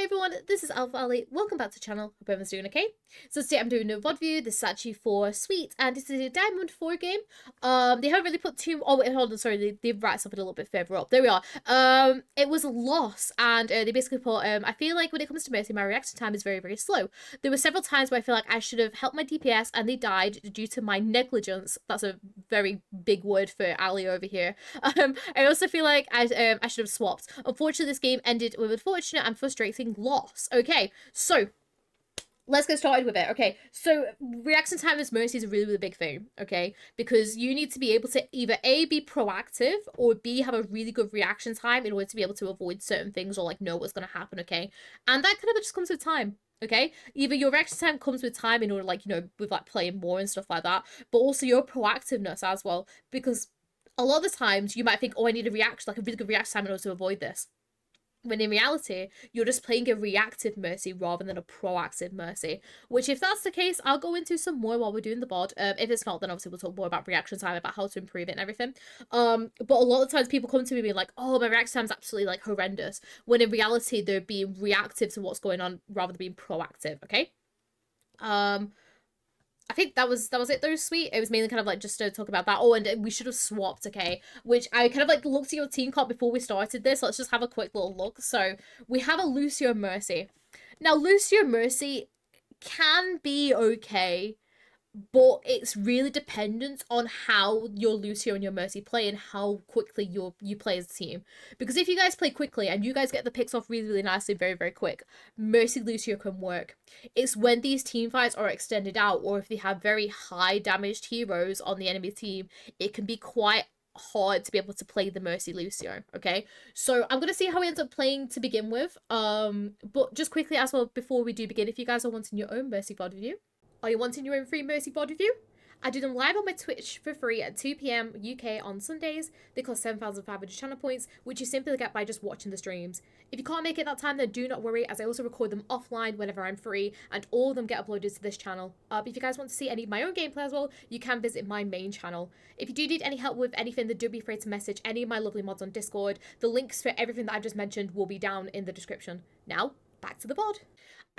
everyone, this is Alpha Ali. Welcome back to the channel. Hope everyone's doing okay. So today I'm doing a VOD view. This is actually for Sweet, and this is a Diamond 4 game. They haven't really put too... Oh wait, hold on, sorry, they've wrapped something a little bit further up. There we are. It was a loss, and they basically put, I feel like when it comes to Mercy, my reaction time is very, very slow. There were several times where I feel like I should have helped my DPS, and they died due to my negligence. That's a very big word for Ali over here. I also feel like I should have swapped. Unfortunately, this game ended with unfortunate and frustrating loss. Okay, so let's get started with it. Okay, so reaction time as Mercy is a really, really big thing, okay? Because you need to be able to either A, be proactive, or B, have a really good reaction time in order to be able to avoid certain things or like know what's going to happen, okay? And that kind of just comes with time. Okay, either your reaction time comes with time in order, like, you know, with like playing more and stuff like that, but also your proactiveness as well, because a lot of the times you might think, oh, I need a reaction, like a really good reaction time in order to avoid this. When in reality, you're just playing a reactive Mercy rather than a proactive Mercy. Which, if that's the case, I'll go into some more while we're doing the VOD. If it's not, then obviously we'll talk more about reaction time, about how to improve it and everything. But a lot of times people come to me being like, oh, my reaction time's absolutely, like, horrendous. When in reality, they're being reactive to what's going on rather than being proactive, okay? I think that was it though, Sweet. It was mainly kind of like just to talk about that. Oh, and we should have swapped, okay? Which I kind of like looked at your team comp before we started this. Let's just have a quick little look. So we have a Lucio Mercy. Now, Lucio Mercy can be okay, but it's really dependent on how your Lucio and your Mercy play and how quickly you play as a team. Because if you guys play quickly and you guys get the picks off really, really nicely, very, very quick, Mercy Lucio can work. It's when these team fights are extended out, or if they have very high damaged heroes on the enemy team, it can be quite hard to be able to play the Mercy Lucio, okay? So I'm gonna see how he ends up playing to begin with. But just quickly as well, before we do begin, if you guys are wanting your own Mercy VOD review, are you wanting your own free Mercy VOD review? I do them live on my Twitch for free at 2 PM UK on Sundays. They cost 7,500 channel points, which you simply get by just watching the streams. If you can't make it that time, then do not worry, as I also record them offline whenever I'm free, and all of them get uploaded to this channel. But if you guys want to see any of my own gameplay as well, you can visit my main channel. If you do need any help with anything, then don't be afraid to message any of my lovely mods on Discord. The links for everything that I've just mentioned will be down in the description. Now, back to the VOD.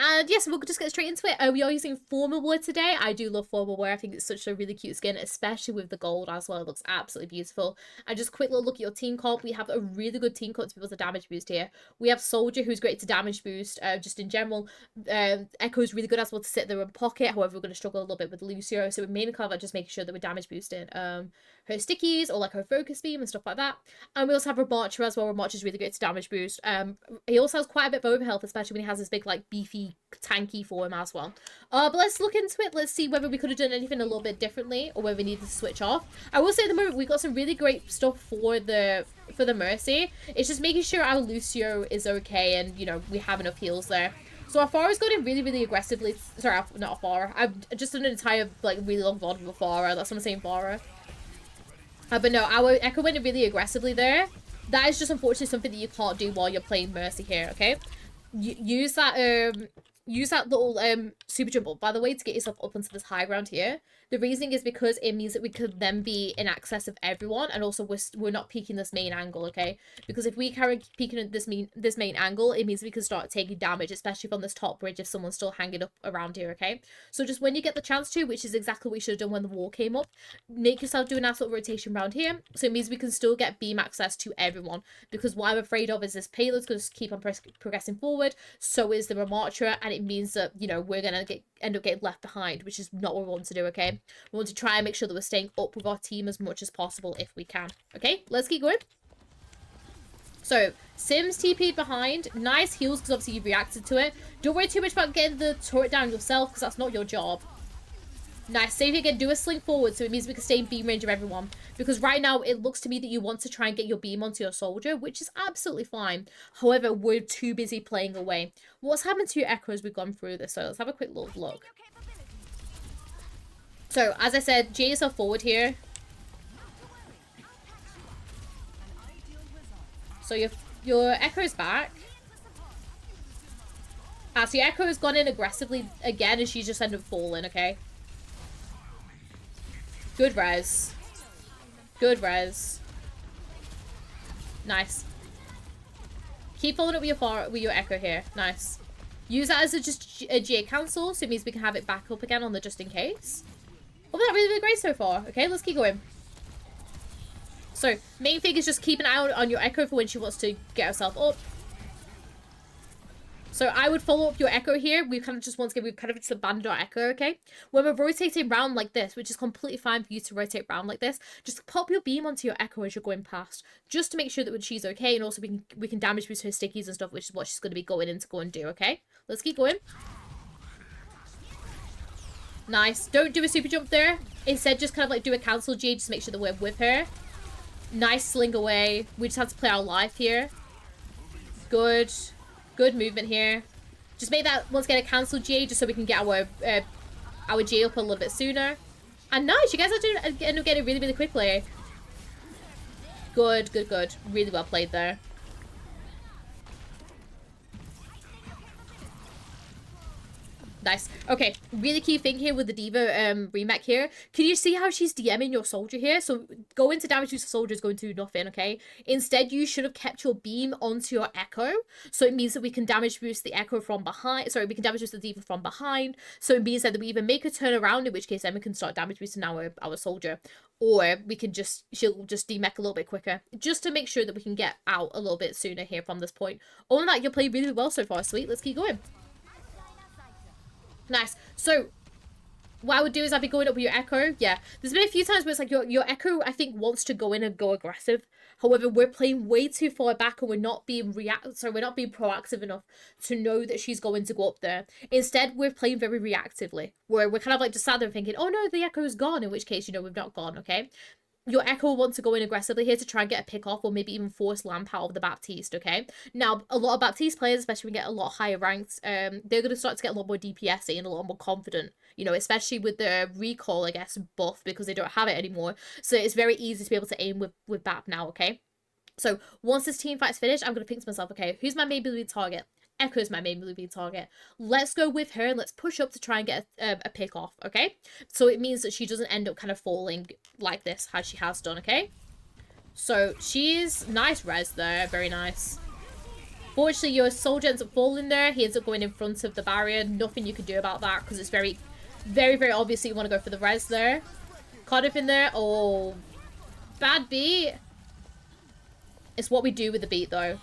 And yes, we'll just get straight into it. We are using formal wear today. I do love formal wear. I think it's such a really cute skin, especially with the gold as well. It looks absolutely beautiful. And just a quick little look at your team comp. We have a really good team comp to be able to damage boost here. We have Soldier, who's great to damage boost, just in general. Echo is really good as well to sit there in pocket. However, we're going to struggle a little bit with Lucio. So we're mainly kind of like just making sure that we're damage boosting her stickies or like her focus beam and stuff like that. And we also have Remarcher as well. Remarcher is really great to damage boost. He also has quite a bit of overhealth, especially when he has this big like beefy tanky form as well. But let's look into it. Let's see whether we could have done anything a little bit differently or whether we needed to switch off. I will say at the moment we got some really great stuff for the Mercy. It's just making sure our Lucio is okay and, you know, we have enough heals there. So Afara's going in really, really aggressively. Sorry, not Afara. I've just done an entire like really long VOD with Afara. That's what I'm saying, Afara. But no, our Echo went in really aggressively there. That is just unfortunately something that you can't do while you're playing Mercy here, okay? Use that little super jump, by the way, to get yourself up onto this high ground here. The reasoning is because it means that we could then be in access of everyone, and also we're not peeking this main angle, okay? Because if we carry peeking at this main angle, it means we can start taking damage, especially from this top bridge if someone's still hanging up around here, okay? So just when you get the chance to, which is exactly what you should have done when the wall came up, make yourself do a nice little rotation around here, so it means we can still get beam access to everyone. Because what I'm afraid of is this payload's going to keep on progressing forward, so is the Remarcher, and it means that, you know, we're going to end up getting left behind, which is not what we want to do, okay? We want to try and make sure that we're staying up with our team as much as possible if we can. Okay, let's keep going. So, Sims TP'd behind. Nice heals because obviously you reacted to it. Don't worry too much about getting the turret down yourself because that's not your job. Nice. Save it again. Do a sling forward so it means we can stay in beam range of everyone. Because right now it looks to me that you want to try and get your beam onto your Soldier, which is absolutely fine. However, we're too busy playing away. What's happened to your Echo as we've gone through this? So let's have a quick little look. So, as I said, G yourself forward here. So your Echo's back. So your Echo has gone in aggressively again and she's just ended up falling, okay? Good res. Good res. Nice. Keep following up with your echo here. Nice. Use that as just a GA cancel, so it means we can have it back up again on the just in case. Oh, that really been great so far. Okay, let's keep going. So, main thing is just keep an eye on your echo for when she wants to get herself up. So I would follow up your echo here. We kind of just once again, we've kind of just abandoned our echo, okay? When we're rotating round like this, which is completely fine for you to rotate round like this, just pop your beam onto your echo as you're going past, just to make sure that she's okay, and also we can damage boost her stickies and stuff, which is what she's going to be going in to go and do, okay? Let's keep going. Nice. Don't do a super jump there. Instead, just kind of like do a cancel G, just make sure that we're with her. Nice sling away. We just have to play our life here. Good. Good movement here. Just make that once again a cancel G, just so we can get our G up a little bit sooner. And nice, you guys are doing end up getting really, really quickly. Good, good, good. Really well played there. Nice. Okay, really key thing here with the Diva remake here. Can you see how she's DMing your soldier here? So going to damage boost the soldier is going to do nothing, okay? Instead, you should have kept your beam onto your echo. So it means that we can damage boost the echo from behind. Sorry, we can damage boost the Diva from behind. So it means that we either make her turn around, in which case then we can start damage boosting our soldier. Or we can she'll just demech a little bit quicker. Just to make sure that we can get out a little bit sooner here from this point. All in that, you're playing really well so far, sweet. Let's keep going. Nice. So, what I would do is I'd be going up with your echo. Yeah. There's been a few times where it's like your echo, I think, wants to go in and go aggressive. However, we're playing way too far back and we're not being proactive enough to know that she's going to go up there. Instead, we're playing very reactively. Where we're kind of like just sat there thinking, oh no, the echo's gone. In which case, you know, we've not gone, okay? Your echo will want to go in aggressively here to try and get a pick off or maybe even force lamp out of the Baptiste, okay? Now, a lot of Baptiste players, especially when we get a lot higher ranked, they're going to start to get a lot more DPS and a lot more confident, you know, especially with the recall, I guess, buff because they don't have it anymore. So it's very easy to be able to aim with BAP now, okay? So once this team fight's finished, I'm going to think to myself, okay, who's my main bleed target? Echo's my main bleed target. Let's go with her and let's push up to try and get a pick off, okay? So it means that she doesn't end up kind of falling like this, as she has done, okay? So she's nice res there, very nice. Fortunately, your soldier ends up falling there. He ends up going in front of the barrier. Nothing you can do about that because it's very, very, very obvious that you want to go for the res there. Cardiff in there. Oh, bad beat. It's what we do with the beat though.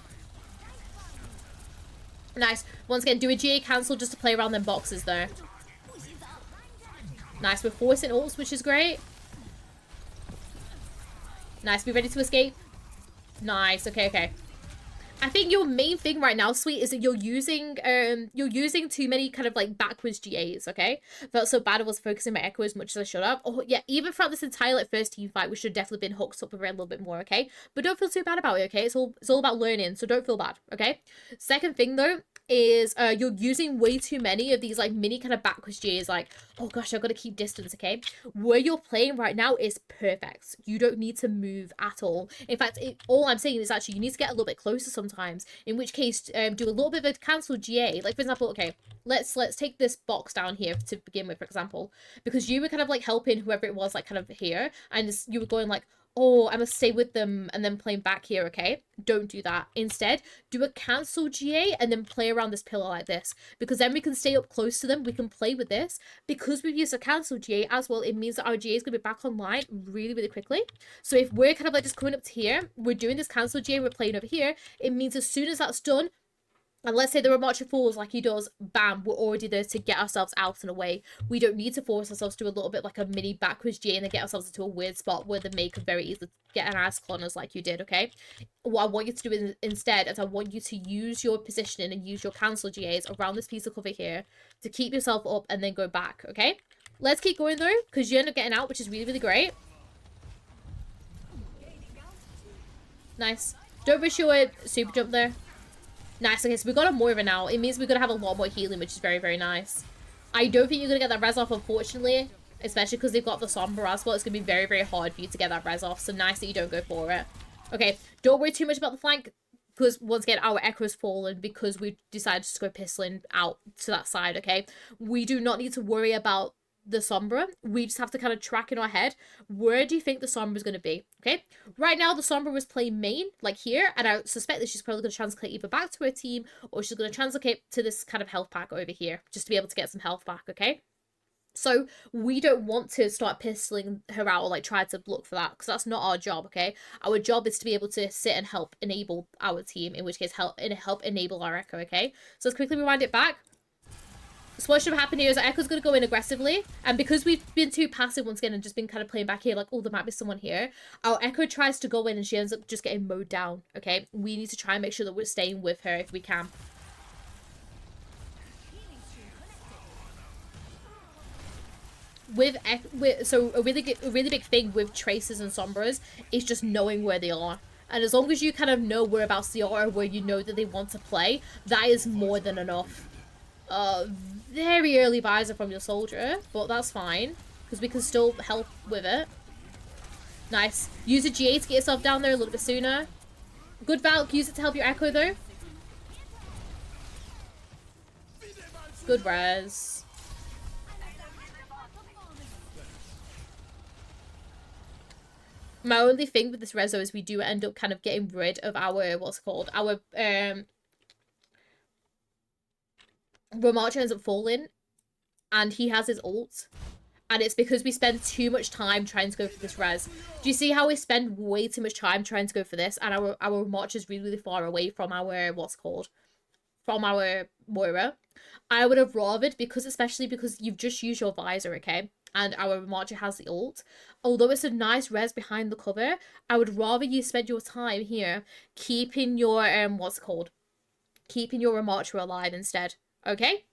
Nice. Once again, do a GA cancel just to play around them boxes there. Nice. We're forcing ults, which is great. Nice. Be ready to escape. Nice. Okay, okay. I think your main thing right now, sweet, is that you're using too many kind of like backwards GAs, okay? Felt so bad I was focusing my echo as much as I should have. Oh yeah, even throughout this entire like first team fight, we should have definitely been hooked up with her a little bit more, okay? But don't feel too bad about it, okay? It's all about learning, so don't feel bad, okay? Second thing though is you're using way too many of these like mini kind of backwards GAs, like, oh gosh, I've got to keep distance, okay? Where you're playing right now is perfect. You don't need to move at all. In fact, all I'm saying is actually you need to get a little bit closer sometimes, in which case do a little bit of a cancel GA. Like for example, okay, let's take this box down here to begin with, for example, because you were kind of like helping whoever it was like kind of here, and you were going like, oh, I must stay with them and then playing back here, okay? Don't do that. Instead, do a cancel GA and then play around this pillar like this. Because then we can stay up close to them. We can play with this. Because we've used a cancel GA as well, it means that our GA is going to be back online really, really quickly. So if we're kind of like just coming up to here, we're doing this cancel GA, we're playing over here, it means as soon as that's done, and let's say there are marching forwards like he does, bam, we're already there to get ourselves out and away. We don't need to force ourselves to do a little bit like a mini backwards G and then get ourselves into a weird spot where the May could very easily get an ass cloners like you did, okay? What I want you to do instead is I want you to use your positioning and use your cancel GAs around this piece of cover here to keep yourself up and then go back, okay? Let's keep going though, because you end up getting out, which is really, really great. Nice. Don't rush your super jump there. Nice, okay, so we got a Moira now. It means we're going to have a lot more healing, which is very, very nice. I don't think you're going to get that res off, unfortunately. Especially because they've got the Sombra as well. It's going to be very, very hard for you to get that res off. So nice that you don't go for it. Okay, don't worry too much about the flank. Because, once again, our echo's fallen because we decided to just go pistoling out to that side, okay? We do not need to worry about the Sombra. We just have to kind of track in our head, where do you think the Sombra is going to be, okay? Right now, the Sombra was playing main, like here, and I suspect that she's probably going to translocate either back to her team, or she's going to translocate to this kind of health pack over here, just to be able to get some health back, okay? So we don't want to start pistoling her out or like try to look for that, because that's not our job, okay? Our job is to be able to sit and help enable our team, in which case help enable our Echo, okay? So let's quickly rewind it back. So what should have happened here is that Echo's going to go in aggressively, and because we've been too passive once again and just been kind of playing back here like, oh, there might be someone here, our Echo tries to go in and she ends up just getting mowed down, okay? We need to try and make sure that we're staying with her if we can. So a really big thing with Traces and Sombras is just knowing where they are. And as long as you kind of know whereabouts they are, or where you know that they want to play, that is more than enough. Very early visor from your soldier, but that's fine, because we can still help with it. Nice. Use a GA to get yourself down there a little bit sooner. Good Valk, use it to help your Echo though. Good res. My only thing with this rezo is we do end up kind of getting rid of our, what's it called? Our, Ramarcha ends up falling, and he has his ult. And it's because we spend too much time trying to go for this res. Do you see how we spend way too much time trying to go for this? And our Ramarcha is really, really far away from our, what's it called? From our Moira. I would have rathered, especially because you've just used your visor, okay? And our Ramarcha has the ult. Although it's a nice res behind the cover, I would rather you spend your time here keeping your, what's it called? Keeping your Ramarcha alive instead, okay?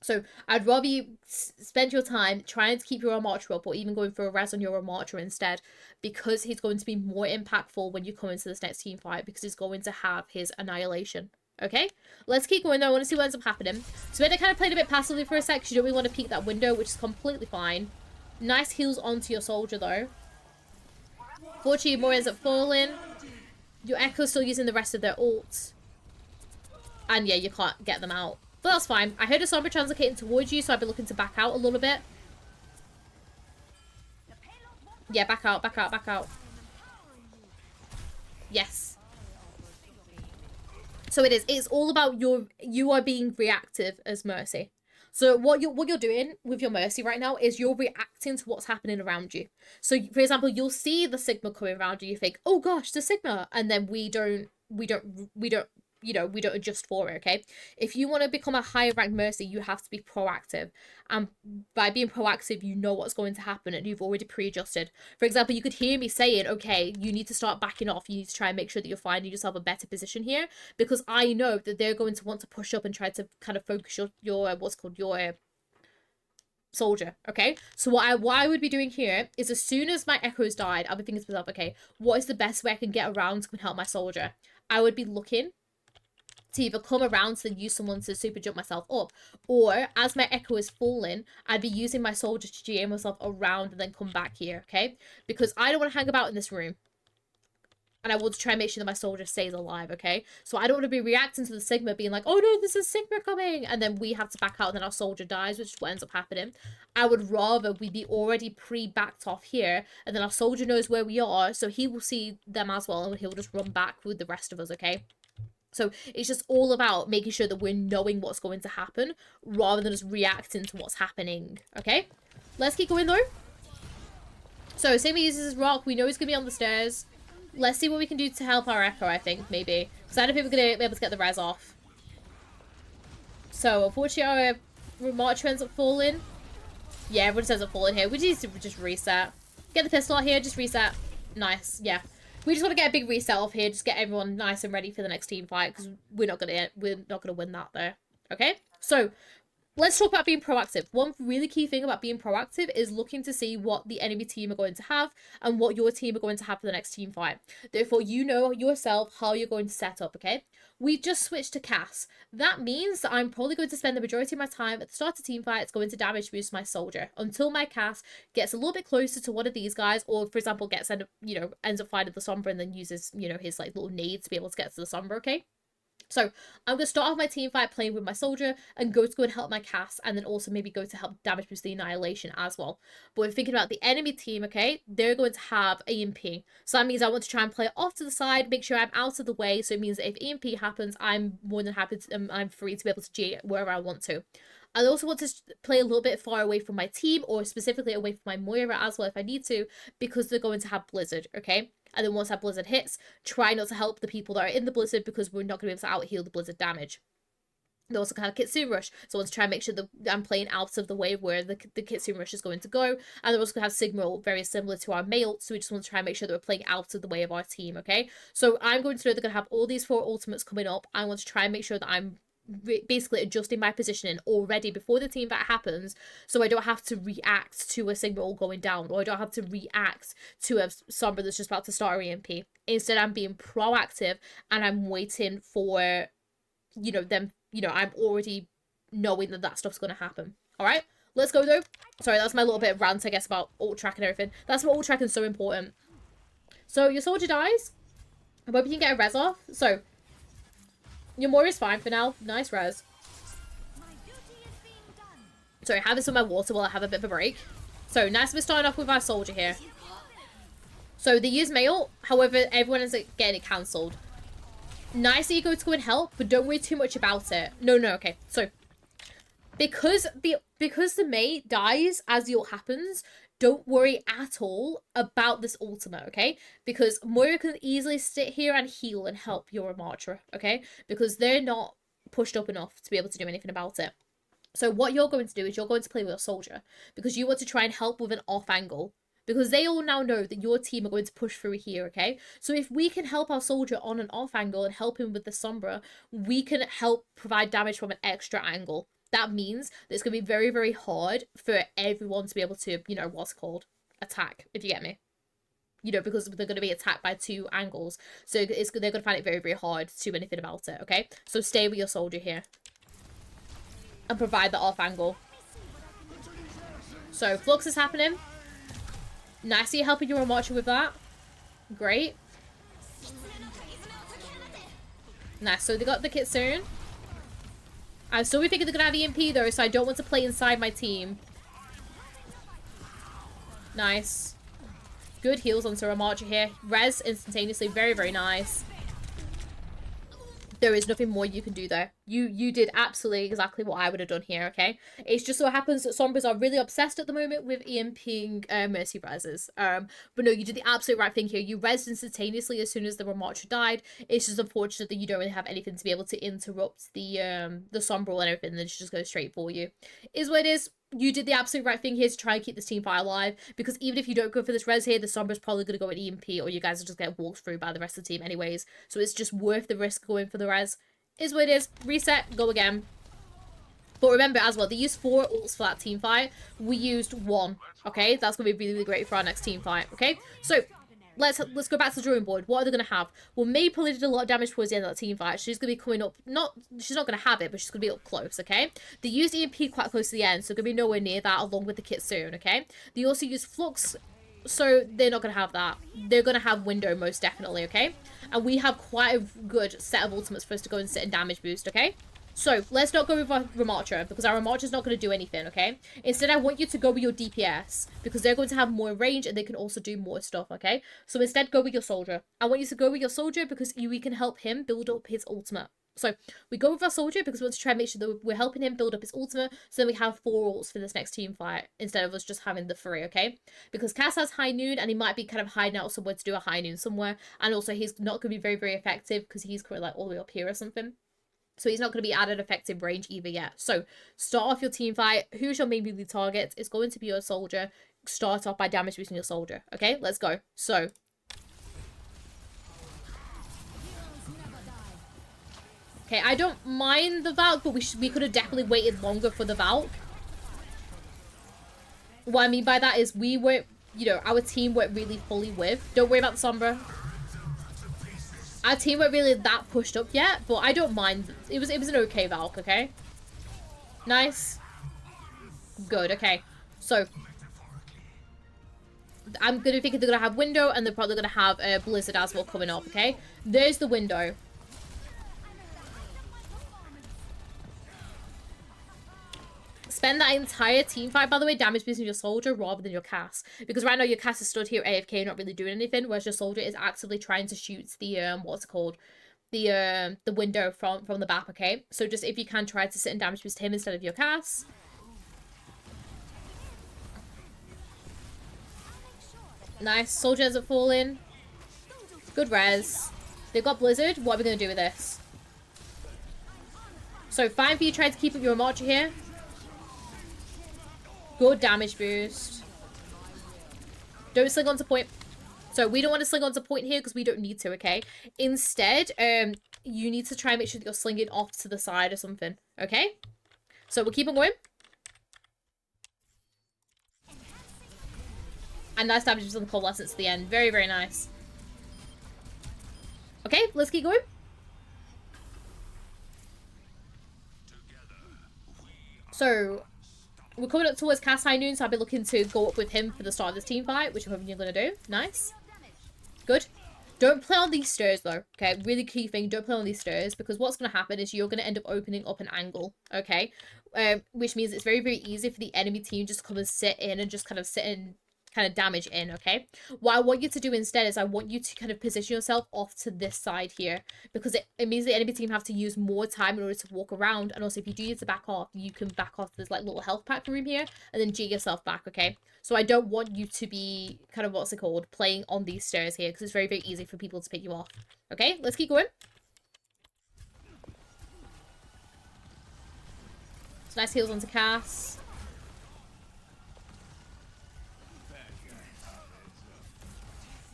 So I'd rather you spend your time trying to keep your Ramarcha up, or even going for a res on your Ramarcha instead, because he's going to be more impactful when you come into this next team fight, because he's going to have his annihilation. Okay, let's keep going though. I want to see what ends up happening. So we kind of played a bit passively for a sec, because you don't really want to peek that window, which is completely fine. Nice heals onto your soldier though. Fortunately, more ends up falling. Your Echo's still using the rest of their ults. And yeah, you can't get them out. But that's fine. I heard a Sombra translocating towards you, so I'd be looking to back out a little bit. Yeah, back out, back out, back out. Yes. So it is. It's all about you are being reactive as Mercy. So what you're doing with your Mercy right now is you're reacting to what's happening around you. So for example, you'll see the Sigma coming around you. You think, oh gosh, the Sigma, and then we don't adjust for it, okay? If you want to become a higher ranked Mercy, you have to be proactive. And by being proactive, you know what's going to happen, and you've already pre-adjusted. For example, you could hear me saying, okay, you need to start backing off. You need to try and make sure that you're finding yourself a better position here, because I know that they're going to want to push up and try to kind of focus your what's called your soldier, okay? So what I would be doing here is, as soon as my Echo's died, I'll be thinking to myself, okay, what is the best way I can get around to help my soldier? I would be looking to either come around to then use someone to super jump myself up, or as my Echo is falling, I'd be using my soldier to GA myself around and then come back here, okay? Because I don't want to hang about in this room, and I want to try and make sure that my soldier stays alive, okay? So I don't want to be reacting to the Sigma being like, oh no, this is Sigma coming, and then we have to back out and then our soldier dies, which is what ends up happening. I would rather we be already pre-backed off here, and then our soldier knows where we are, so he will see them as well, and he'll just run back with the rest of us, okay? So it's just all about making sure that we're knowing what's going to happen, rather than just reacting to what's happening, okay? Let's keep going though. So Sigma uses his rock. We know he's going to be on the stairs. Let's see what we can do to help our Echo, I think, maybe. Because I don't think we're going to be able to get the res off. So unfortunately our Ramarcha ends up falling. Yeah, everyone ends up falling here. We need to just reset. Get the pistol out here, just reset. Nice, yeah. We just want to get a big reset off here, just get everyone nice and ready for the next team fight, because we're not gonna win that there. Okay? So let's talk about being proactive. One really key thing about being proactive is looking to see what the enemy team are going to have and what your team are going to have for the next team fight. Therefore, you know yourself how you're going to set up, okay? We've just switched to Cass. That means that I'm probably going to spend the majority of my time at the start of team fight going to damage boost my soldier until my Cass gets a little bit closer to one of these guys, or for example ends up finding the Sombra and then uses, his like little nade to be able to get to the Sombra, okay? So I'm going to start off my team fight playing with my soldier and go and help my cast, and then also maybe go to help damage boost the annihilation as well. But we're thinking about the enemy team, okay? They're going to have EMP. So that means I want to try and play it off to the side, make sure I'm out of the way. So it means that if EMP happens, I'm more than happy to, I'm free to be able to G wherever I want to. I also want to play a little bit far away from my team, or specifically away from my Moira as well if I need to, because they're going to have Blizzard, okay? And then once that Blizzard hits, try not to help the people that are in the Blizzard because we're not going to be able to out-heal the Blizzard damage. They also kind of Kitsune Rush, so I want to try and make sure that I'm playing out of the way where the Kitsune Rush is going to go. And they're also going to have Sigma very similar to our Male, so we just want to try and make sure that we're playing out of the way of our team, okay? So I'm going to know they're going to have all these 4 ultimates coming up. I want to try and make sure that I'm basically adjusting my positioning already before the team fight happens, so I don't have to react to a Sigma all going down, or I don't have to react to a Sombra that's just about to start EMP. Instead, I'm being proactive and I'm waiting for, you know, them, you know, I'm already knowing that that stuff's going to happen. All right, let's go though. Sorry, that's my little bit of rant, I guess, about ult track and everything. That's why ult track is so important. So your soldier dies. I hope you can get a res off. So your Moira's fine for now. Nice res. Sorry, having some of my water while I have a bit of a break. So, nice we're starting off with our soldier here. So, they use Male. However, everyone is getting it cancelled. Nice that you go and help, but don't worry too much about it. No, okay. So, because the mate dies as the ult happens, don't worry at all about this ultimate, okay? Because Moira can easily sit here and heal and help your Archer, okay? Because they're not pushed up enough to be able to do anything about it. So what you're going to do is you're going to play with your soldier, because you want to try and help with an off angle. Because they all now know that your team are going to push through here, okay? So if we can help our soldier on an off angle and help him with the Sombra, we can help provide damage from an extra angle. That means that it's going to be very, very hard for everyone to be able to, you know, what's called, attack, if you get me. You know, because they're going to be attacked by 2 angles. So they're going to find it very, very hard to do anything about it, okay? So stay with your soldier here. And provide the off angle. So, Flux is happening. Nice that you're helping your Archer with that. Great. Nice, so they got the Kitsune. I'm still thinking they're going to have EMP though, so I don't want to play inside my team. Nice. Good heals onto our Archer here. Res instantaneously. Very, very nice. There is nothing more you can do there. You did absolutely exactly what I would have done here, okay? It's just so happens that Sombras are really obsessed at the moment with EMPing Mercy reses. But no, you did the absolute right thing here. You resed instantaneously as soon as the Archer died. It's just unfortunate that you don't really have anything to be able to interrupt the Sombra and everything, and then just go straight for you. Is what it is. You did the absolute right thing here to try and keep this team fight alive, because even if you don't go for this res here, the Sombra's probably going to go at EMP, or you guys will just get walked through by the rest of the team anyways. So it's just worth the risk going for the res. Is what it is. Reset, go again. But remember as well, they used 4 ults for that team fight. We used 1. Okay, that's going to be really, really great for our next team fight. Okay, so let's go back to the drawing board. What are they going to have? Well, May probably did a lot of damage towards the end of that team fight. She's going to be coming up, she's not going to have it, but she's going to be up close, okay? They used EMP quite close to the end, so going to be nowhere near that along with the Kitsune, okay? They also used Flux, so they're not going to have that. They're going to have Window most definitely, okay? And we have quite a good set of ultimates for us to go and sit and damage boost, okay? So, let's not go with our Archer, because our Archer is not going to do anything, okay? Instead, I want you to go with your DPS, because they're going to have more range, and they can also do more stuff, okay? So instead, go with your Soldier. I want you to go with your Soldier, because we can help him build up his ultimate. So, we go with our Soldier, because we want to try and make sure that we're helping him build up his ultimate, so then we have 4 ults for this next team fight, instead of us just having the 3, okay? Because Cass has High Noon, and he might be kind of hiding out somewhere to do a High Noon somewhere, and also he's not going to be very, very effective, because he's currently like all the way up here or something. So he's not going to be at an effective range either yet. So start off your team fight. Who's your main melee target? It's going to be your soldier. Start off by damage boosting your soldier. Okay, let's go. So. Okay, I don't mind the Valk, but we could have definitely waited longer for the Valk. What I mean by that is we weren't, you know, our team weren't really fully with. Don't worry about the Sombra. Our team weren't really that pushed up yet, but I don't mind. It was an okay Valk, okay? Nice. Good, okay. So, I'm going to think they're going to have Window, and they're probably going to have Blizzard as well coming up, okay? There's the Window. Spend that entire team fight, by the way, damage boosting your soldier rather than your Cass. Because right now your Cass is stood here AFK, not really doing anything, whereas your soldier is actively trying to shoot the, what's it called? The window from the back, okay? So just if you can try to sit and damage boost him instead of your Cass. Nice. Soldier ends up falling. Good res. They've got Blizzard. What are we going to do with this? So fine for you trying to keep up your Archer here. Good damage boost. Don't sling onto point. So we don't want to sling onto point here because we don't need to, okay? Instead, you need to try and make sure that you're slinging off to the side or something, okay? So we'll keep on going. And nice damage on the Coalescence at the end. Very, very nice. Okay, let's keep going. So, we're coming up towards Cast High Noon, so I'll be looking to go up with him for the start of this team fight, which I'm hoping you're going to do. Nice. Good. Don't play on these stairs, though, okay? Really key thing, don't play on these stairs, because what's going to happen is you're going to end up opening up an angle, okay? Which means it's very, very easy for the enemy team just to come and sit in and just kind of sit in, kind of damage in, okay? What I want you to do instead is I want you to kind of position yourself off to this side here, because it means the enemy team have to use more time in order to walk around, and also if you do need to back off, you can back off this like little health pack room here and then G yourself back, okay? So I don't want you to be kind of, what's it called, playing on these stairs here, because it's very, very easy for people to pick you off. Okay, let's keep going. So nice heals onto Cass.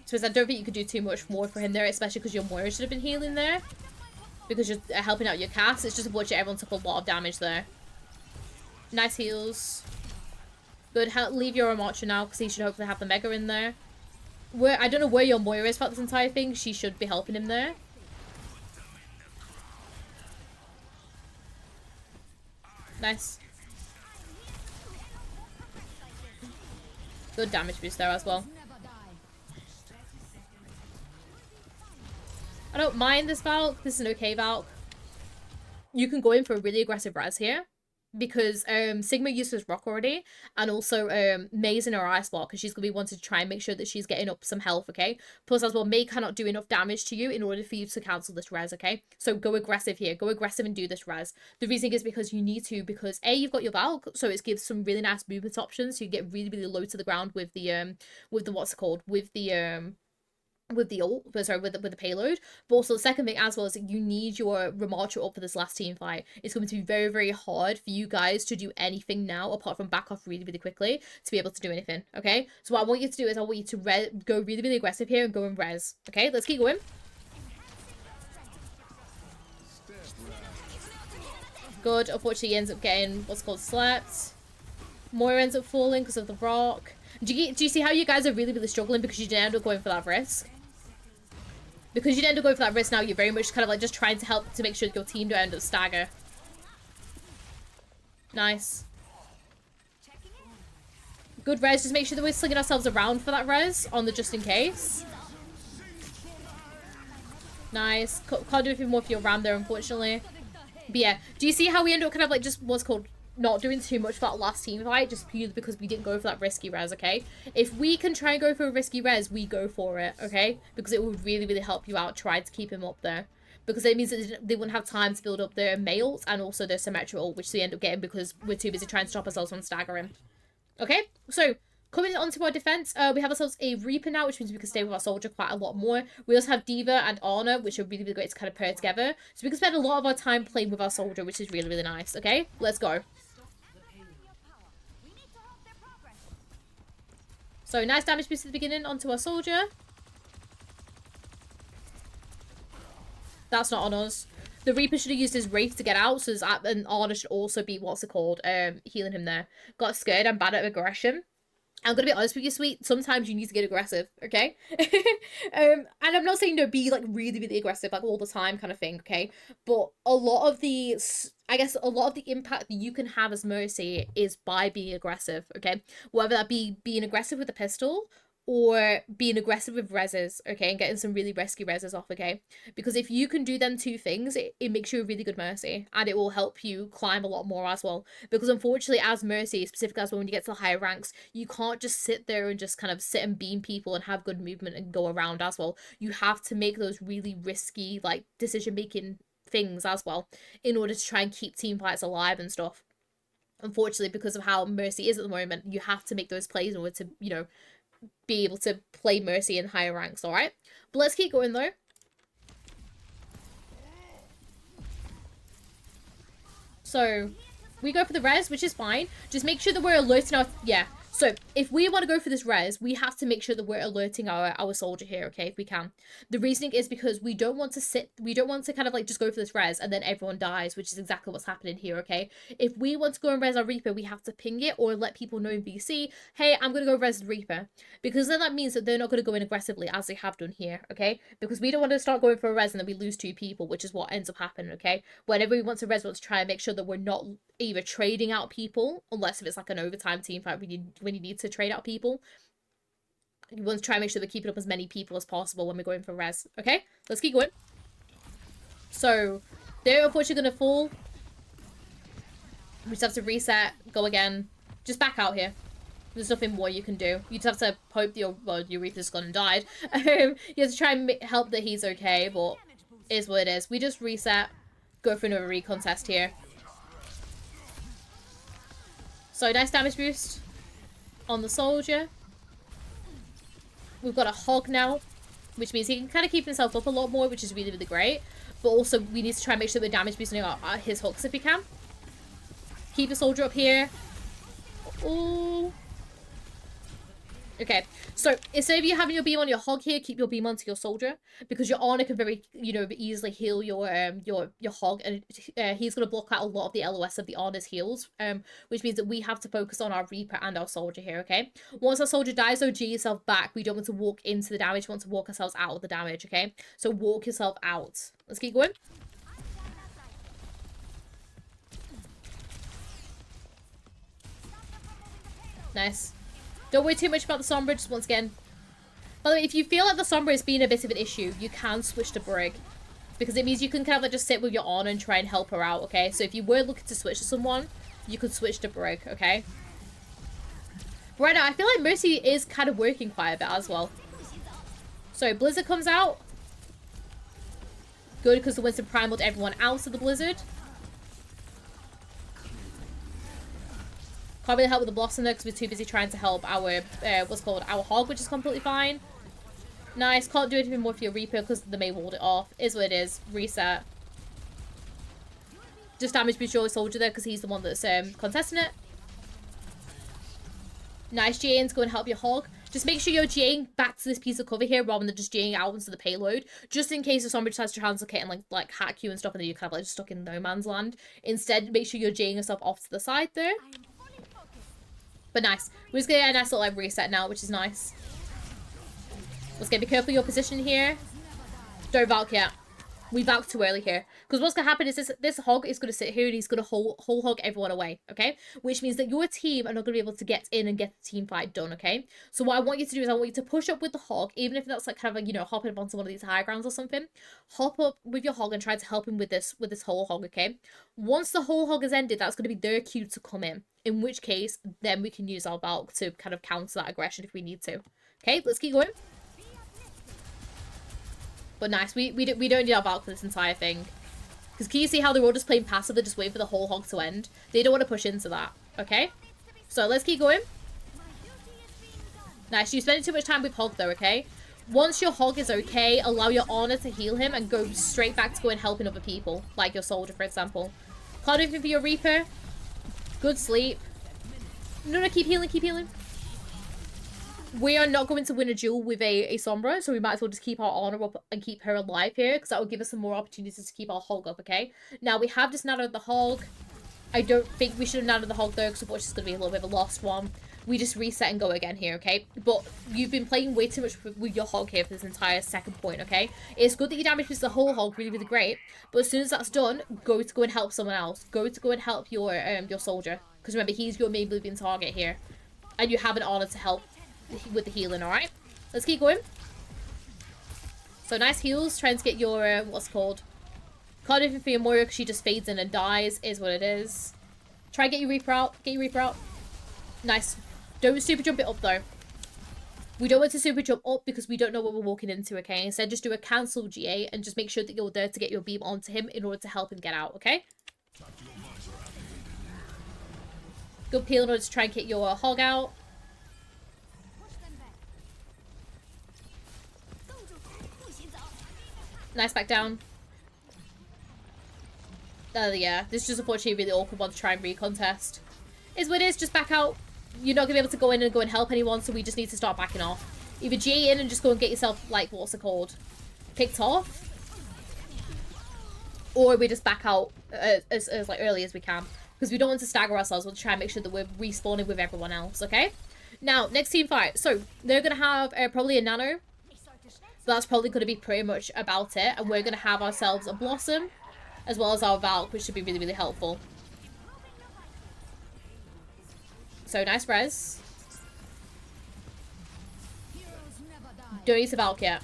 So I don't think you could do too much more for him there, especially because your Moira should have been healing there. Because you're helping out your Cass. It's just unfortunate everyone took a lot of damage there. Nice heals. Good. Leave your Archer now, because he should hopefully have the Mega in there. I don't know where your Moira is throughout this entire thing. She should be helping him there. Nice. Good damage boost there as well. I don't mind this Valk. This is an okay Valk. You can go in for a really aggressive res here. Because Sigma used his rock already. And also May's in her ice block. Because she's going to be wanting to try and make sure that she's getting up some health, okay? Plus as well, May cannot do enough damage to you in order for you to cancel this res, okay? So go aggressive here. Go aggressive and do this res. The reason is because you need to. Because A, you've got your Valk. So it gives some really nice movement options. So you get really, really low to the ground with the what's it called? With the ult, sorry, with the payload. But also the second thing as well is that you need your Remarcher up for this last team fight. It's going to be very, very hard for you guys to do anything now apart from back off really, really quickly to be able to do anything, okay? So what I want you to do is I want you to go really, really aggressive here and go and res, okay? Let's keep going. Good. Unfortunately, he ends up getting what's called slept. Moira ends up falling because of the rock. Do you see how you guys are really, really struggling because you didn't end up going for that risk? Because you didn't end up going for that risk now, you're very much kind of like just trying to help to make sure that your team don't end up stagger. Nice. Good res. Just make sure that we're slinging ourselves around for that res on the just in case. Nice. Can't do anything more for your ram there, unfortunately. But yeah, do you see how we end up kind of like just what's called not doing too much for that last team fight just purely because we didn't go for that risky res, okay? If we can try and go for a risky res, we go for it, okay? Because it will really, really help you out. Try to keep him up there. Because it means that they wouldn't have time to build up their males and also their symmetrical, which they end up getting because we're too busy trying to stop ourselves from staggering. Okay? So, coming on to our defense, we have ourselves a Reaper now, which means we can stay with our soldier quite a lot more. We also have Diva and Ana, which are really, really great to kind of pair together. So we can spend a lot of our time playing with our soldier, which is really, really nice, okay? Let's go. So, nice damage boost at the beginning onto our soldier. That's not on us. The Reaper should have used his Wraith to get out, so and Ana should also be, what's it called, healing him there. Got scared, I'm bad at aggression. I'm gonna be honest with you, sweet. Sometimes you need to get aggressive, okay? And I'm not saying be like really, really aggressive, like all the time kind of thing, okay? But a lot of the, I guess, a lot of the impact that you can have as Mercy is by being aggressive, okay? Whether that be being aggressive with a pistol, or being aggressive with reses, okay, and getting some really risky reses off, okay? Because if you can do them two things, it makes you a really good Mercy, and it will help you climb a lot more as well. Because unfortunately, as Mercy, specifically as when you get to the higher ranks, you can't just sit there and just kind of sit and beam people and have good movement and go around as well. You have to make those really risky, like, decision-making things as well in order to try and keep team fights alive and stuff. Unfortunately, because of how Mercy is at the moment, you have to make those plays in order to, you know, be able to play Mercy in higher ranks, alright? But let's keep going though. So, we go for the res, which is fine. Just make sure that we're alerting our... Yeah. So, if we want to go for this res, we have to make sure that we're alerting our soldier here, okay, if we can. The reasoning is because we don't want to kind of like just go for this res and then everyone dies, which is exactly what's happening here, okay? If we want to go and res our Reaper, we have to ping it or let people know in VC, hey, I'm going to go res the Reaper. Because then that means that they're not going to go in aggressively as they have done here, okay? Because we don't want to start going for a res and then we lose two people, which is what ends up happening, okay? Whenever we want to res, we want to try and make sure that we're not either trading out people, unless if it's like an overtime team fight when you need to trade out people. You want to try and make sure we're keeping up as many people as possible when we're going for res. Okay, let's keep going. So they're unfortunately going to fall. We just have to reset, go again. Just back out here. There's nothing more you can do. You just have to hope your Reaper's gone and died. You have to try and help that he's okay, but it is what it is. We just reset, go for another recontest here. So, nice damage boost on the soldier. We've got a hog now, which means he can kind of keep himself up a lot more, which is really, really great. But also, we need to try and make sure we're damage boosting his hooks if we can. Keep the soldier up here. Ooh. Okay, so instead of you having your beam on your hog here, keep your beam onto your soldier, because your Honor can very, you know, easily heal your hog, and he's going to block out a lot of the LOS of the Honor's heals, which means that we have to focus on our Reaper and our soldier here, okay? Once our soldier dies, though, G yourself back. We don't want to walk into the damage, we want to walk ourselves out of the damage, okay? So walk yourself out. Let's keep going. Nice. Don't worry too much about the Sombra, just once again. By the way, if you feel like the Sombra is being a bit of an issue, you can switch to Brig. Because it means you can kind of like just sit with your Honor and try and help her out, okay? So if you were looking to switch to someone, you could switch to Brig, okay? But right now, I feel like Mercy is kind of working quite a bit as well. So Blizzard comes out. Good, because the Winston primaled everyone out of the Blizzard. Can't really help with the Blossom though, because we're too busy trying to help our, our Hog, which is completely fine. Nice, can't do anything more for your Reaper because the May walled it off. Is what it is. Reset. Just damage boost your soldier there because he's the one that's contesting it. Nice, GAing to go and help your Hog. Just make sure you're GAing back to this piece of cover here rather than just GAing out into the payload. Just in case if somebody decides to translocate and like hack you and stuff and then you're kind of like just stuck in no man's land. Instead, make sure you're GAing yourself off to the side there. But nice. We're just going to get a nice little like reset now, which is nice. Let's get be careful of your position here. Don't Valk yet. We Valk too early here. Because what's going to happen is this Hog is going to sit here and he's going to whole hog everyone away, okay? Which means that your team are not going to be able to get in and get the team fight done, okay? So what I want you to do is I want you to push up with the Hog, even if that's like kind of like, you know, hopping up onto one of these high grounds or something. Hop up with your Hog and try to help him with this whole hog, okay? Once the whole hog is ended, that's going to be their cue to come in which case, then we can use our Valk to kind of counter that aggression if we need to. Okay, let's keep going. But nice, we don't need our Valk for this entire thing. Because can you see how they're all just playing passively, just waiting for the whole hog to end? They don't want to push into that, okay? So let's keep going. Nice, you're spending too much time with Hog though, okay? Once your Hog is okay, allow your Honor to heal him and go straight back to going helping other people. Like your soldier, for example. Can't do anything for your Reaper. Good sleep. No, keep healing, keep healing. We are not going to win a duel with a Sombra, so we might as well just keep our Honor up and keep her alive here, because that will give us some more opportunities to keep our Hog up, okay? Now, we have just natted the Hog. I don't think we should have natted the Hog, though, because it's going to be a little bit of a lost one. We just reset and go again here, okay? But you've been playing way too much with your Hog here for this entire second point, okay? It's good that you damage the whole Hog, really, really great. But as soon as that's done, go and help someone else. Go and help your soldier. Because remember, he's your main moving target here. And you have an Honor to help with the healing, alright? Let's keep going. So nice heals, trying to get your, what's it called? Can't do anything for your Moira because she just fades in and dies, is what it is. Try and get your Reaper out, Nice. Don't super jump it up though. We don't want to super jump up because we don't know what we're walking into, okay? Instead, just do a cancel GA and just make sure that you're there to get your beam onto him in order to help him get out, okay? Good peel in order to try and get your hog out. Nice, back down. Yeah, this is just unfortunately a really awkward one to try and recontest. Is what it is, just back out. You're not going to be able to go in and help anyone, so we just need to start backing off. Either GA in and just go and get yourself, like, what's it called? Picked off. Or we just back out as like, early as we can. Because we don't want to stagger ourselves. We'll try and make sure that we're respawning with everyone else, okay? Now, next team fight. So, they're going to have probably a Nano. So that's probably going to be pretty much about it. And we're going to have ourselves a Blossom. As well as our Valk, which should be really, really helpful. So, nice res. Don't need to Valk yet.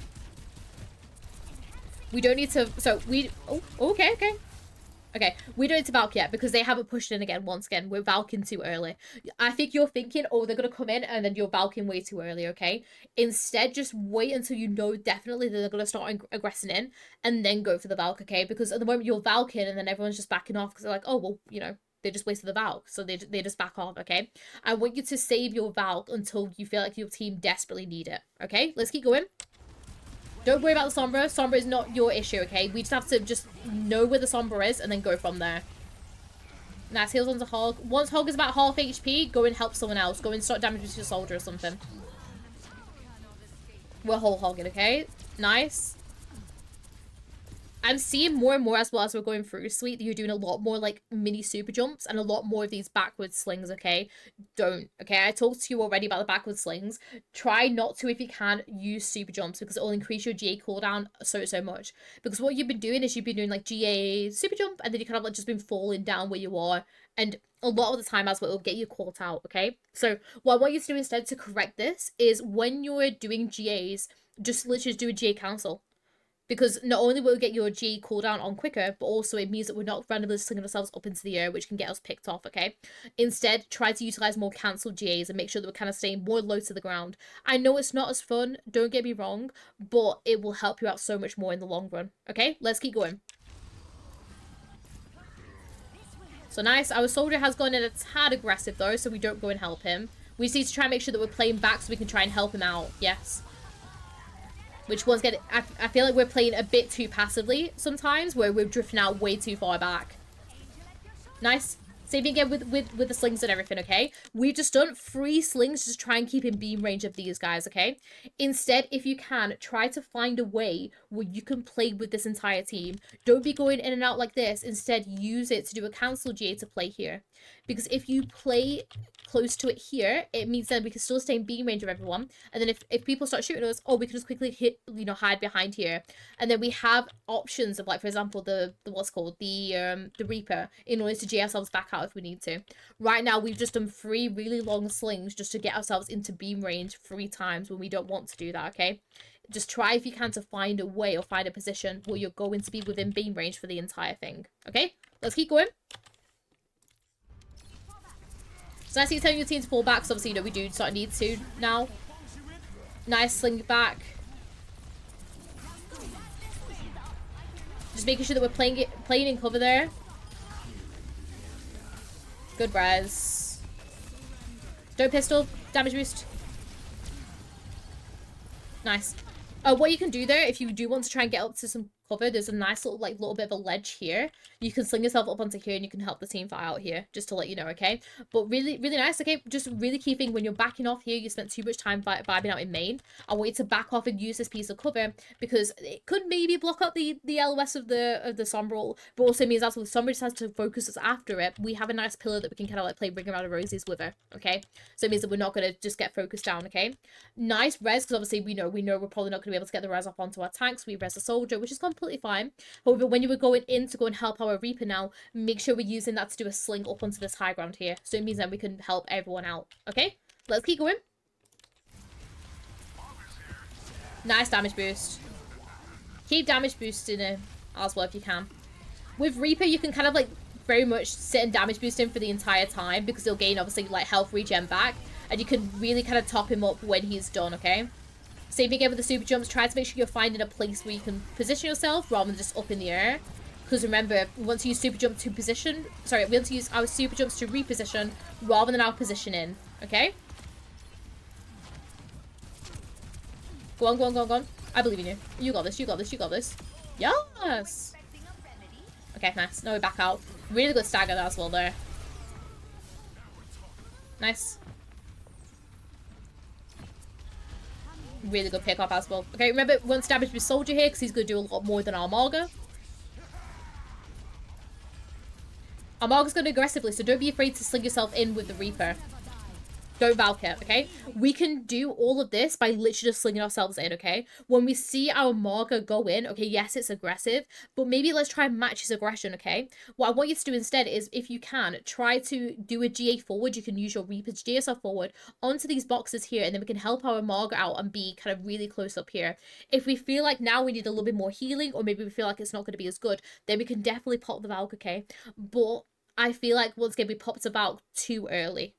We don't need to... So, we... Oh, okay. Okay, we don't need to Valk yet because they haven't pushed in again once again. We're Valking too early. I think you're thinking, oh, they're going to come in and then you're Valking way too early, okay? Instead, just wait until you know definitely that they're going to start aggressing in and then go for the Valk, okay? Because at the moment you're Valking and then everyone's just backing off because they're like, oh, well, you know, they just wasted the Valk. So they just back off, okay? I want you to save your Valk until you feel like your team desperately need it, okay? Let's keep going. Don't worry about the Sombra. Sombra is not your issue, okay? We just have to just know where the Sombra is and then go from there. Nice heals onto Hog. Once Hog is about half HP, go and help someone else. Go and start damaging to your soldier or something. We're whole hogging, okay? Nice. I'm seeing more and more as well as we're going through Sweet that you're doing a lot more like mini super jumps and a lot more of these backwards slings, okay? Don't, okay? I talked to you already about the backwards slings. Try not to, if you can, use super jumps because it will increase your GA cooldown so much. Because what you've been doing is you've been doing like GA super jump and then you kind of like just been falling down where you are. And a lot of the time as well, it'll get you caught out, okay? So what I want you to do instead to correct this is when you're doing GAs, just literally do a GA cancel. Because not only will we get your G cooldown on quicker, but also it means that we're not randomly slinging ourselves up into the air, which can get us picked off, okay? Instead, try to utilize more cancelled GAs and make sure that we're kind of staying more low to the ground. I know it's not as fun, don't get me wrong, but it will help you out so much more in the long run, okay? Let's keep going. So nice. Our soldier has gone in a tad aggressive though, so we don't go and help him. We just need to try and make sure that we're playing back so we can try and help him out, yes. Which once again, I feel like we're playing a bit too passively sometimes, where we're drifting out way too far back. Nice. Same thing again with the slings and everything, okay? We've just done 3 slings just to try and keep in beam range of these guys, okay? Instead, if you can, try to find a way where you can play with this entire team. Don't be going in and out like this. Instead, use it to do a cancel GA to play here. Because if you play close to it here, it means that we can still stay in beam range of everyone. And then if people start shooting us, oh, we can just quickly hit, you know, hide behind here. And then we have options of, like, for example, the what's called, the Reaper, in order to G ourselves back out if we need to. Right now, we've just done 3 really long slings just to get ourselves into beam range 3 times when we don't want to do that, okay? Just try if you can to find a way or find a position where you're going to be within beam range for the entire thing, okay? Let's keep going. So I see you telling your team to fall back, because obviously, you know, we do sort of need to now. Nice sling back. Just making sure that we're playing in cover there. Good res. Don't pistol. Damage boost. Nice. What you can do there, if you do want to try and get up to some cover, there's a nice little, like, little bit of a ledge here. You can sling yourself up onto here and you can help the team fight out here, just to let you know, okay? But really, really nice, okay? Just really keeping, when you're backing off here, you spent too much time vibing out in main. I want you to back off and use this piece of cover, because it could maybe block out the LOS of the Sombra, but also means that's when Sombra just has to focus us after it. We have a nice pillar that we can kind of like play Ring Around the Roses with her, okay? So it means that we're not going to just get focused down, okay? Nice res, because obviously we know we're probably not going to be able to get the res up onto our tanks. We res the soldier, which is completely fine. However, when you were going in to go and help our Reaper now, make sure we're using that to do a sling up onto this high ground here. So it means that we can help everyone out. Okay? Let's keep going. Nice damage boost. Keep damage boosting him as well if you can. With Reaper, you can kind of like very much sit and damage boost him for the entire time because he'll gain obviously like health regen back, and you can really kind of top him up when he's done, okay? Same thing again with the super jumps. Try to make sure you're finding a place where you can position yourself rather than just up in the air. Because remember, we want to use super jump to position. Sorry, we want to use our super jumps to reposition rather than our positioning. Okay? Go on, go on, go on, go on. I believe in you. You got this, you got this, you got this. Yes! Okay, nice. Now we back out. Really good stagger as well there. Nice. Really good pick up as well. Okay, remember, once damage with Soldier here, because he's going to do a lot more than Armaga. Armaga's going to aggressively, so don't be afraid to sling yourself in with the Reaper. Don't Valkyrie, okay? We can do all of this by literally just slinging ourselves in, okay? When we see our Marga go in, okay, yes, it's aggressive, but maybe let's try and match his aggression, okay? What I want you to do instead is, if you can, try to do a GA forward. You can use your Reaper's GA yourself forward onto these boxes here, and then we can help our Marga out and be kind of really close up here. If we feel like now we need a little bit more healing, or maybe we feel like it's not going to be as good, then we can definitely pop the Valk, okay? But I feel like once again, we popped about too early.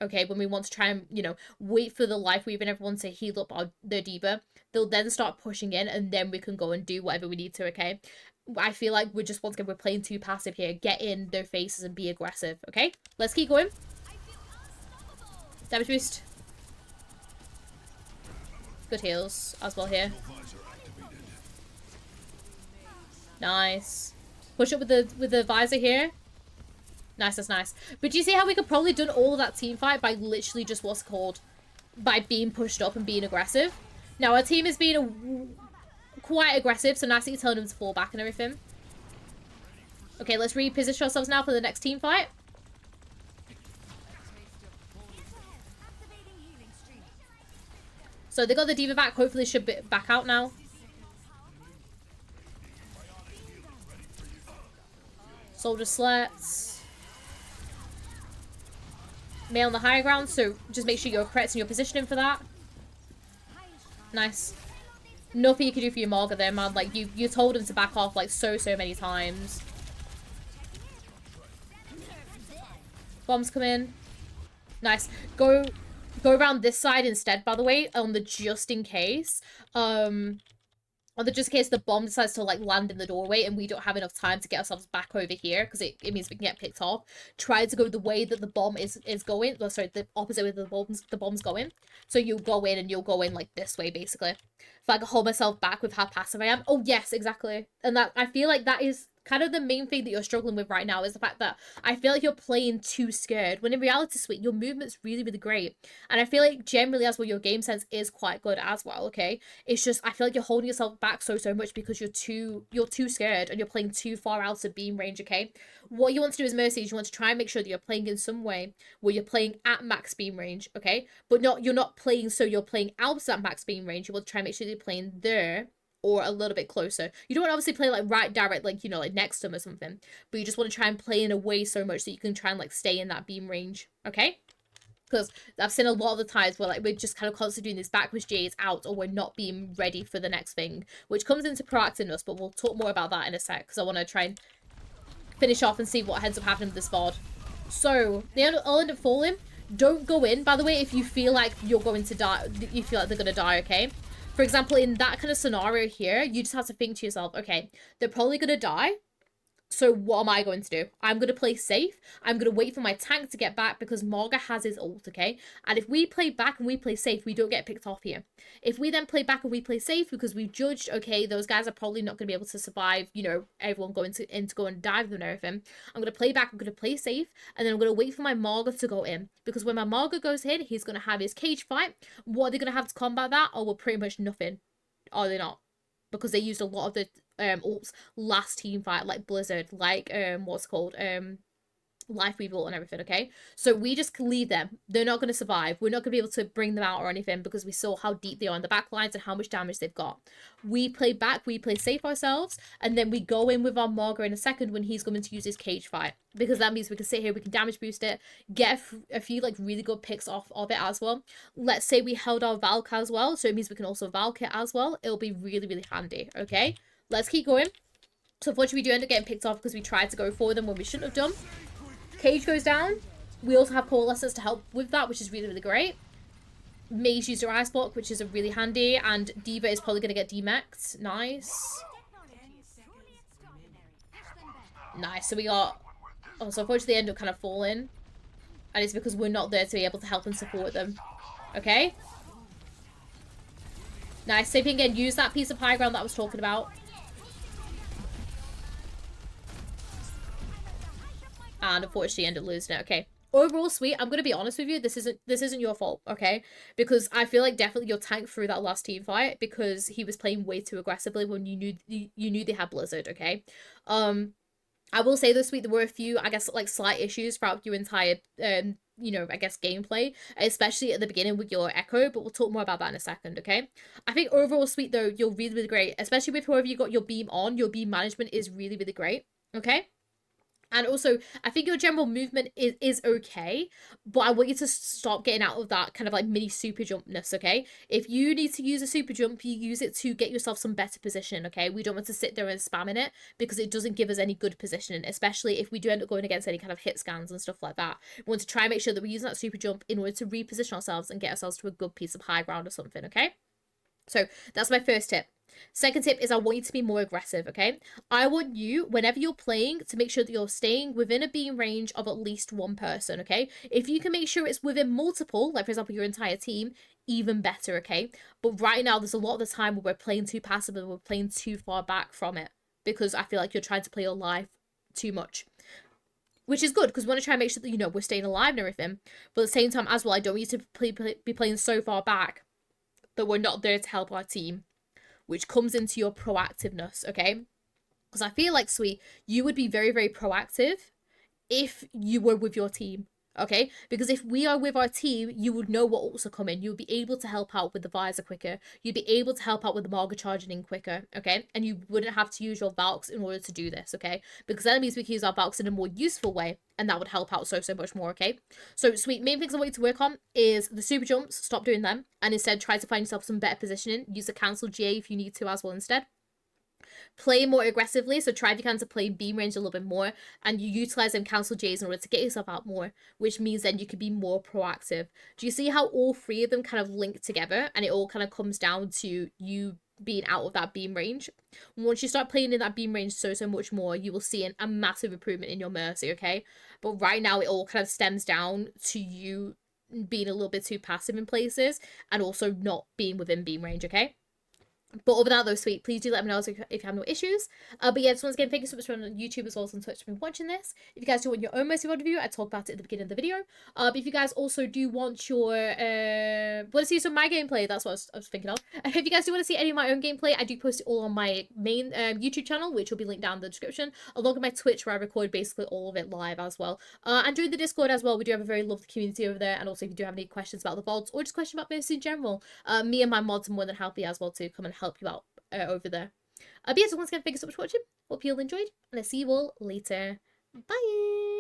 Okay, when we want to try and, you know, wait for the Life Weaver and everyone to heal up their D.Va, they'll then start pushing in, and then we can go and do whatever we need to, okay? I feel like we're just, once again, we're playing too passive here. Get in their faces and be aggressive, okay? Let's keep going. Damage boost. Good heals as well here. Nice. Push up with the visor here. Nice, that's nice. But do you see how we could probably done all of that team fight by literally just what's called, by being pushed up and being aggressive? Now, our team is being quite aggressive, so nice that you're telling them to fall back and everything. Okay, let's reposition ourselves now for the next team fight. So they got the D.Va back. Hopefully should be back out now. Soldier slats. Mei on the higher ground, so just make sure you're correct in your positioning for that. Nice. Nothing you can do for your Marga there, man. Like, you told him to back off, like, so many times. Bombs come in. Nice. Go around this side instead, by the way, on the just in case. On the just in case the bomb decides to, like, land in the doorway and we don't have enough time to get ourselves back over here, because it means we can get picked off. Try to go the way that the bomb is going. Oh, sorry, the opposite way the bomb's going. So you'll go in and you'll go in, like, this way, basically. If I can hold myself back with how passive I am. Oh, yes, exactly. And that, I feel like that is kind of the main thing that you're struggling with right now, is the fact that I feel like you're playing too scared, when in reality, sweet, your movement's really great. And I feel like generally as well, your game sense is quite good as well, okay? It's just, I feel like you're holding yourself back so much because you're too scared and you're playing too far out of beam range, okay? What you want to do as Mercy is you want to try and make sure that you're playing in some way where you're playing at max beam range, okay? But you're not playing so you're playing outside max beam range. You want to try and make sure you're playing there or a little bit closer. You don't want to obviously play like right direct, like, you know, like next to them or something, but you just want to try and play in a way so much that you can try and like stay in that beam range, okay? Because I've seen a lot of the times where like we're just kind of constantly doing this backwards J's out, or we're not being ready for the next thing, which comes into proactiveness, but we'll talk more about that in a sec, because I want to try and finish off and see what ends up happening with this VOD. So they'll end up falling. Don't go in, by the way, if you feel like you're going to die, you feel like they're going to die, okay? For example, in that kind of scenario here, you just have to think to yourself, okay, they're probably going to die. So what am I going to do? I'm going to play safe. I'm going to wait for my tank to get back because Marga has his ult, okay? And if we play back and we play safe, we don't get picked off here. If we then play back and we play safe because we've judged, okay, those guys are probably not going to be able to survive, you know, everyone going in to go and dive them and everything. I'm going to play back, I'm going to play safe, and then I'm going to wait for my Marga to go in. Because when my Marga goes in, he's going to have his cage fight. What are they going to have to combat that? Oh, well, pretty much nothing. Are they not? Because they used a lot of the ults last team fight, like Blizzard, like what's it called, life rebuilt and everything, okay? So we just leave them. They're not going to survive. We're not going to be able to bring them out or anything because we saw how deep they are in the back lines and how much damage they've got. We play back, we play safe ourselves, and then we go in with our Marga in a second when he's going to use his cage fight, because that means we can sit here, we can damage boost it, get a few like really good picks off of it as well. Let's say we held our Valk as well, so it means we can also Valk it as well. It'll be really, really handy, okay? Let's keep going. So unfortunately, we do end up getting picked off because we tried to go for them when we shouldn't have done. Cage goes down. We also have Coalescence to help with that, which is really, really great. Mage used her Ice Block, which is really handy. And D.Va is probably going to get demeched. Nice. Nice. So we got... Oh, so unfortunately they end up kind of falling. And it's because we're not there to be able to help and support them. Okay. Nice. So if you can again use that piece of high ground that I was talking about. And unfortunately end up losing it. Okay. Overall, sweet. I'm gonna be honest with you. This isn't your fault, okay? Because I feel like definitely your tank through that last team fight because he was playing way too aggressively when you knew they had Blizzard, okay? I will say this week there were a few, I guess, like slight issues throughout your entire you know, I guess gameplay, especially at the beginning with your Echo, but we'll talk more about that in a second, okay? I think overall, sweet though, you're really, really great, especially with whoever you got your beam on. Your beam management is really, really great, okay? And also, I think your general movement is okay, but I want you to stop getting out of that kind of like mini super jumpness, okay? If you need to use a super jump, you use it to get yourself some better position, okay? We don't want to sit there and spamming it because it doesn't give us any good positioning, especially if we do end up going against any kind of hit scans and stuff like that. We want to try and make sure that we're using that super jump in order to reposition ourselves and get ourselves to a good piece of high ground or something, okay? So that's my first tip. Second tip is I want you to be more aggressive, okay? I want you, whenever you're playing, to make sure that you're staying within a beam range of at least one person, okay? If you can make sure it's within multiple, like for example your entire team, even better, okay? But right now there's a lot of the time where we're playing too passive and we're playing too far back from it because I feel like you're trying to play your life too much. Which is good because we want to try and make sure that, you know, we're staying alive and everything. But at the same time as well, I don't want you to be playing so far back that we're not there to help our team, which comes into your proactiveness, okay? Because I feel like, sweet, you would be very, very proactive if you were with your team, okay? Because if we are with our team, you would know what ults are coming. You would be able to help out with the visor quicker. You'd be able to help out with the Marga charging in quicker, okay? And you wouldn't have to use your Valks in order to do this, okay? Because that means we can use our Valks in a more useful way, and that would help out so much more, okay? So, sweet, main things I want you to work on is the super jumps. Stop doing them, and instead try to find yourself some better positioning. Use the cancel GA if you need to as well instead. Play more aggressively, so try if you can to play beam range a little bit more, and you utilize them cancel J's in order to get yourself out more, which means then you can be more proactive. Do you see how all three of them kind of link together, and it all kind of comes down to you being out of that beam range? Once you start playing in that beam range so much more, you will see a massive improvement in your Mercy, okay? But right now it all kind of stems down to you being a little bit too passive in places, and also not being within beam range, okay? But other than that, though, sweet, please do let me know if you have no issues. But yeah, just once again, thank you so much for on YouTube as well as on Twitch for watching this. If you guys do want your own Mercy review, I talk about it at the beginning of the video. But if you guys also do want your want to see some of my gameplay, that's what I was thinking of. If you guys do want to see any of my own gameplay, I do post it all on my main YouTube channel, which will be linked down in the description, along with my Twitch, where I record basically all of it live as well. And join the Discord as well. We do have a very lovely community over there. And also, if you do have any questions about the VODs or just questions about Mercy in general, me and my mods are more than happy as well to come and help you out over there. But yeah, so once again, thank you so much for watching. Hope you all enjoyed, and I'll see you all later. Bye!